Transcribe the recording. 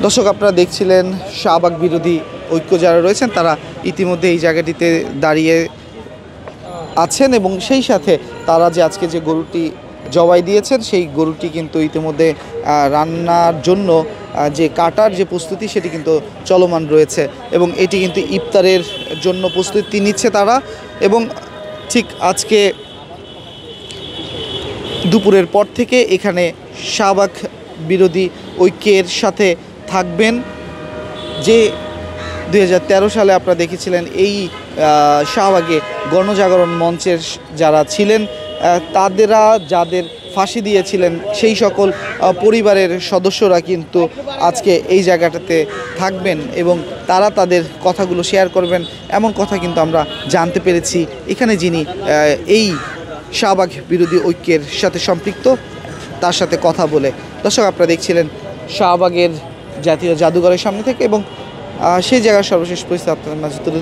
দর্শক, আপনারা দেখছিলেন শাহবাগ বিরোধী ঐক্য যারা রয়েছেন তারা ইতিমধ্যে এই জায়গাটিতে দাঁড়িয়ে আছেন এবং সেই সাথে তারা যে আজকে যে গরুটি জবাই দিয়েছেন সেই গরুটি কিন্তু ইতিমধ্যে রান্নার জন্য যে কাটার যে প্রস্তুতি সেটি কিন্তু চলমান রয়েছে এবং এটি কিন্তু ইফতারের জন্য প্রস্তুতি নিচ্ছে তারা। এবং ঠিক আজকে দুপুরের পর থেকে এখানে শাহবাগ বিরোধী ঐক্যের সাথে থাকবেন যে 2013 সালে আপনারা দেখেছিলেন এই শাহবাগে গণজাগরণ মঞ্চের যারা ছিলেন তাদেরা যাদের ফাঁসি দিয়েছিলেন সেই সকল পরিবারের সদস্যরা কিন্তু আজকে এই জায়গাটাতে থাকবেন এবং তারা তাদের কথাগুলো শেয়ার করবেন এমন কথা কিন্তু আমরা জানতে পেরেছি এখানে যিনি এই শাহবাগ বিরোধী ঐক্যের সাথে সম্পৃক্ত তার সাথে কথা বলে। দর্শক, আপনারা দেখছিলেন শাহবাগের জাতীয় জাদুঘরের সামনে থেকে এবং সেই জায়গার সর্বশেষ পরিস্থিতি আপনাদের মাঝে তুলে